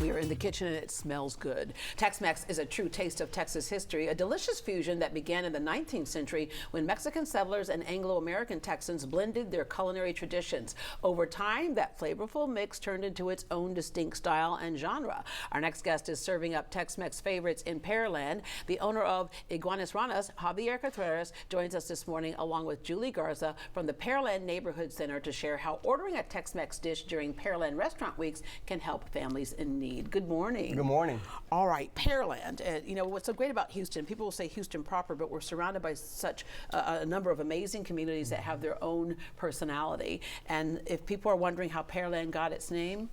We are in the kitchen and it smells good. Tex-Mex is a true taste of Texas history, a delicious fusion that began in the 19th century when Mexican settlers and Anglo-American Texans blended their culinary traditions. Over time, that flavorful mix turned into its own distinct style and genre. Our next guest is serving up Tex-Mex favorites in Pearland. The owner of Iguanas Ranas, Javier Contreras, joins us this morning along with Julie Garza from the Pearland Neighborhood Center to share how ordering a Tex-Mex dish during Pearland Restaurant Weeks can help families in need. Good morning. Good morning. All right, Pearland. You know, what's so great about Houston, people will say Houston proper, but we're surrounded by such a number of amazing communities that have their own personality. And if people are wondering how Pearland got its name,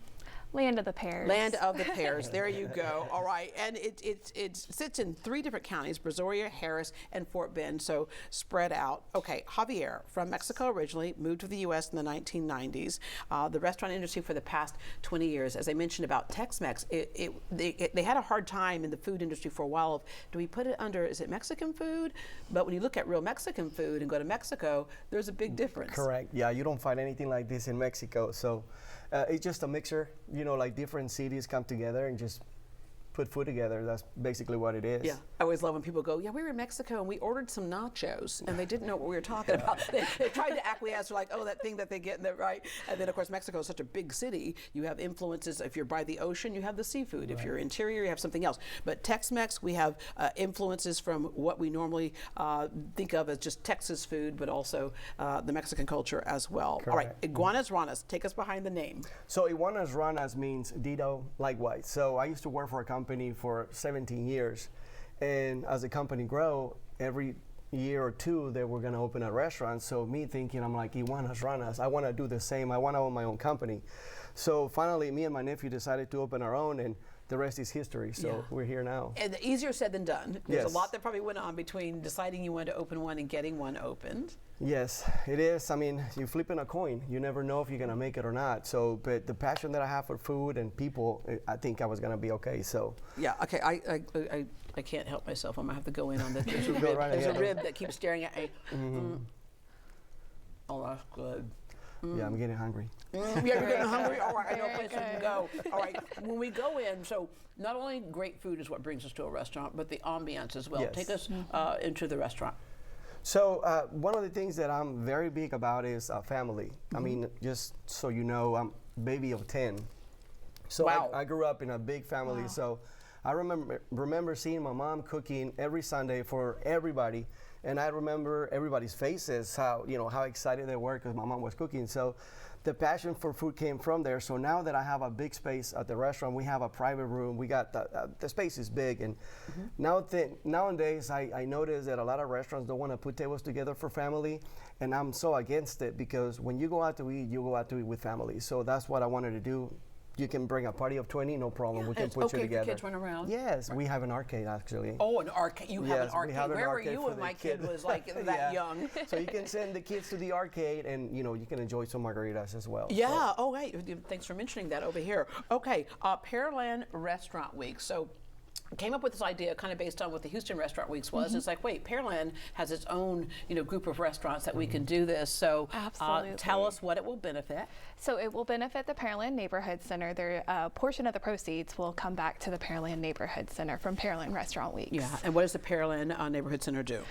Land of the Pears. Land of the Pears. There you go. All right. And it sits in 3 different counties, Brazoria, Harris, and Fort Bend, so spread out. Okay, Javier, from Mexico originally, moved to the U.S. in the 1990s. The restaurant industry for the past 20 years. As I mentioned about Tex-Mex, they had a hard time in the food industry for a while of, do we put it under, is it Mexican food? But when you look at real Mexican food and go to Mexico, there's a big difference. Correct. Yeah, you don't find anything like this in Mexico. So it's just a mixture, you know, like different cities come together and just put food together. That's basically what it is. Yeah, I always love when people go, yeah, we were in Mexico and we ordered some nachos, and they didn't know what we were talking about. They tried to acquiesce, like, oh, that thing that they get in there, right? And then, of course, Mexico is such a big city. You have influences. If you're by the ocean, you have the seafood. Right. If you're interior, you have something else. But Tex-Mex, we have influences from what we normally think of as just Texas food, but also the Mexican culture as well. Correct. All right, Iguanas Ranas, take us behind the name. So Iguanas Ranas means Dito likewise. So I used to work for a company for 17 years, and as the company grow, every year or two they were going to open a restaurant. So me thinking, I'm like, Iguanas Ranas, I want to do the same. I want to own my own company. So finally, me and my nephew decided to open our own, and the rest is history. So we're here now. And easier said than done. There's a lot that probably went on between deciding you wanted to open one and getting one opened. Yes, it is. I mean, you're flipping a coin. You never know if you're going to make it or not. So, but the passion that I have for food and people, I think I was going to be okay. So. Yeah, okay, I can't help myself. I'm going to have to go in on this. There's a rib that keeps staring at me. Oh, that's good. Yeah, I'm getting hungry. Yeah, you're getting hungry? All right, I know a place we can go. All right, when we go in, so not only great food is what brings us to a restaurant, but the ambiance as well. Yes. Take us into the restaurant. So one of the things that I'm very big about is family. I mean, just so you know, I'm a baby of 10. So I grew up in a big family. So I remember seeing my mom cooking every Sunday for everybody. And I remember everybody's faces, how excited they were because my mom was cooking. So the passion for food came from there. So now that I have a big space at the restaurant, we have a private room. We got the space is big, and nowadays I notice that a lot of restaurants don't want to put tables together for family, and I'm so against it because when you go out to eat, you go out to eat with family. So that's what I wanted to do. You can bring a party of 20, no problem. We can put you together. The kids run around. Yes, we have an arcade actually. Oh, an arcade! You have an arcade. Where were you when my kid was like that young? So you can send the kids to the arcade, and you can enjoy some margaritas as well. Yeah. So. Oh, hey, thanks for mentioning that over here. Okay, Pearland Restaurant Weeks. So. Came up with this idea kind of based on what the Houston Restaurant Weeks was. It's like, wait, Pearland has its own, group of restaurants that we can do this. So tell us what it will benefit. So it will benefit the Pearland Neighborhood Center. A portion of the proceeds will come back to the Pearland Neighborhood Center from Pearland Restaurant Weeks. Yeah, and what does the Pearland Neighborhood Center do?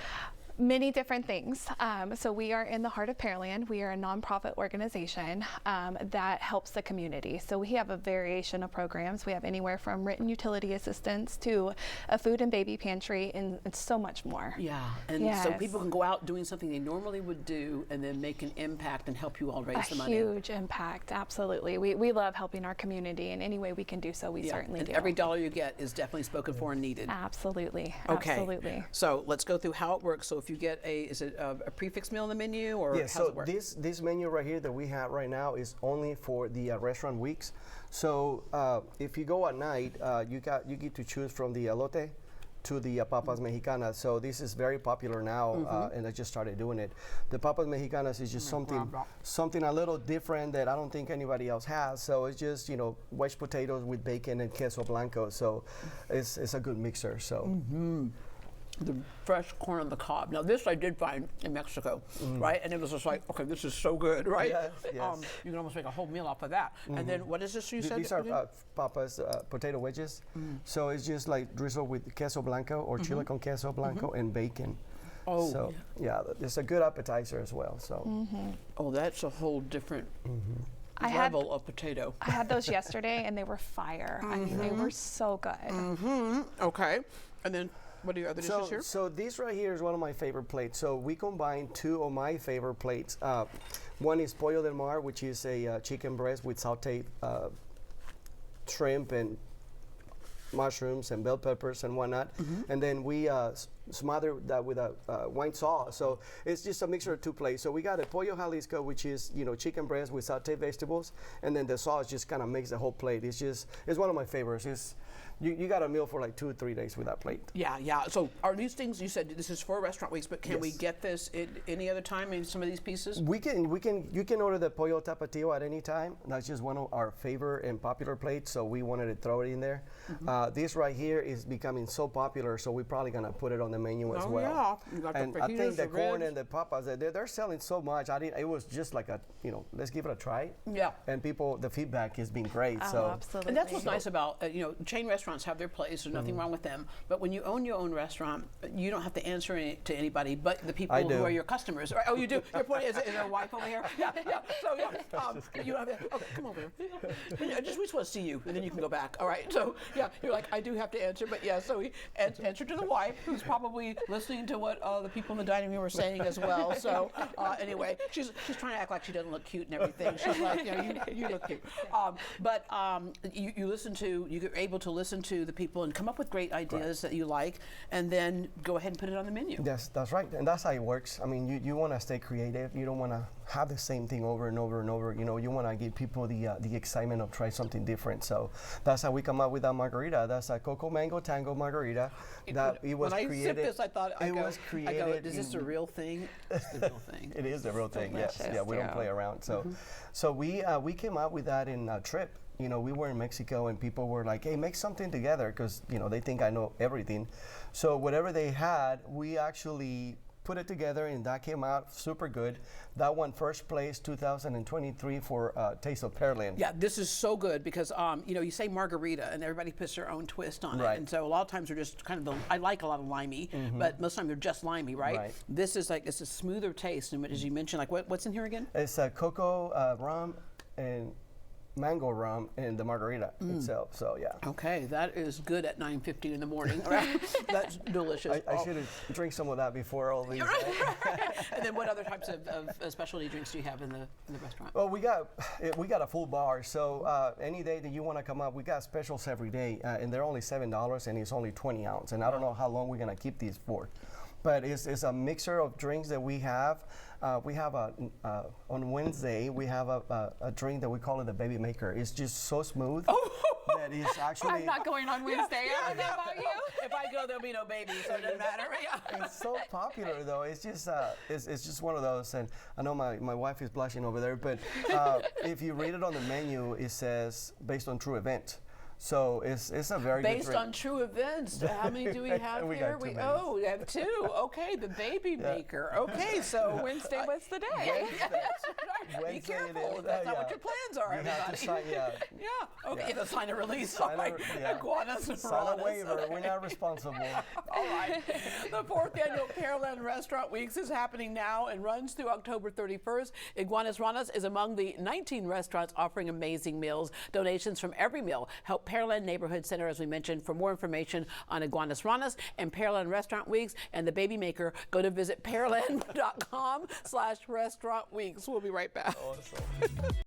Many different things. So we are in the heart of Pearland. We are a nonprofit organization that helps the community. So we have a variation of programs. We have anywhere from written utility assistance to a food and baby pantry and so much more. Yeah, and so people can go out doing something they normally would do and then make an impact and help you all raise the money. A huge impact, absolutely. We love helping our community in any way we can do so, we certainly do. Every dollar you get is definitely spoken for and needed. Absolutely, absolutely. So let's go through how it works. So if you get is it a prefix meal in the menu, or how's it work? This menu right here that we have right now is only for the restaurant weeks. So if you go at night, you get to choose from the elote to the papas mexicanas. So this is very popular now, and I just started doing it. The papas mexicanas is just something a little different that I don't think anybody else has. So it's just wedge potatoes with bacon and queso blanco. So it's a good mixer. So. the fresh corn on the cob. Now this I did find in Mexico, right? And it was just like, okay, this is so good, right? Yes, yes. You can almost make a whole meal off of that. And then what is this you said? These are papas, potato wedges. So it's just like drizzled with queso blanco or chile con queso blanco and bacon. Oh, so yeah, it's a good appetizer as well. So oh, that's a whole different level of potato. I had those yesterday, and they were fire. I mean, they were so good. Okay, and then what are your other dishes here? So this right here is one of my favorite plates. So we combine two of my favorite plates. One is pollo del mar, which is a chicken breast with sauteed shrimp and mushrooms and bell peppers and whatnot. And then we smother that with a wine sauce. So it's just a mixture of two plates. So we got a pollo Jalisco, which is, you know, chicken breast with sauteed vegetables, and then the sauce just kind of makes the whole plate. It's one of my favorites. You got a meal for like 2 or 3 days with that plate. Yeah, yeah. So are these things, you said this is for Restaurant Weeks, but can we get this any other time in some of these pieces? You can order the pollo tapatio at any time. That's just one of our favorite and popular plates, so we wanted to throw it in there. This right here is becoming so popular, so we're probably gonna put it on the menu as well. Yeah. You got And the I think the corn ribs. and the papas, they're selling so much. It was just like let's give it a try. Yeah. And the feedback has been great. Oh, So absolutely. And that's what's nice about, chain restaurants have their place. There's nothing wrong with them. But when you own your own restaurant, you don't have to answer to anybody but the people who are your customers. Right? Oh, you do? Your point is there a wife over here? Yeah, yeah. So, yeah. You don't have to, okay, come over here. We just want to see you, and then you can go back. All right. So, yeah, you're like, I do have to answer. But, yeah, so we answer to the wife, who's probably listening to what the people in the dining room are saying as well. So, anyway, she's trying to act like she doesn't look cute and everything. She's like, you look cute. But you're able to listen to the people and come up with great ideas that you like, and then go ahead and put it on the menu. Yes, that's right, and that's how it works. I mean, you want to stay creative. You don't want to have the same thing over and over and over. You want to give people the excitement of trying something different. So that's how we come up with that margarita. That's a cocoa mango tango margarita. When I sipped this, I thought, is this a real thing? It's the real thing. It is the real thing. Yes. Delicious, Yeah, we don't play around. So we came up with that in a trip. We were in Mexico, and people were like, hey, make something together, because they think I know everything. So whatever they had, we actually put it together, and that came out super good. That won first place 2023 for Taste of Pearland. Yeah, this is so good because you say margarita and everybody puts their own twist on Right. it, and so a lot of times they're just kind of I like a lot of limey, but most of the time they're just limey, right? Right. This is like it's a smoother taste, and as you mentioned, like what's in here again? It's cocoa rum and mango rum and the margarita itself. So yeah. Okay, that is good at 9:50 in the morning. Right? That's delicious. I should have drank some of that before all these. And then what other types of specialty drinks do you have in the restaurant? Well, we got a full bar. So any day that you want to come up, we got specials every day, and they're only $7, and it's only 20 ounce. And I don't know how long we're gonna keep these for. But it's a mixer of drinks that we have. We have on Wednesday, we have a drink that we call it the baby maker. It's just so smooth that it's actually... I'm not going on Wednesday. I don't know about you. If I go, there'll be no baby, so it doesn't matter. It's so popular, though. It's just one of those. And I know my wife is blushing over there, but if you read it on the menu, it says based on true event. So it's a very good Based on true events. How many do we have We here? got too many. We have 2. Okay, the baby maker. Okay, so Wednesday was the day. Be Wednesday careful. it is. That's not what your plans are, You have to everybody. sign, yeah. Yeah. Okay. Yeah. Sign a release. Sign All right. Iguanas Sign Ranas. a waiver. We're not responsible. All right. The 4th annual Pearland Restaurant Weeks is happening now and runs through October 31st. Iguanas Ranas is among the 19 restaurants offering amazing meals. Donations from every meal help Pearland Neighborhood Center, as we mentioned. For more information on Iguanas Ranas and Pearland Restaurant Weeks and the Baby Maker, go to visit pearland.com/restaurant weeks. We'll be right back. Awesome.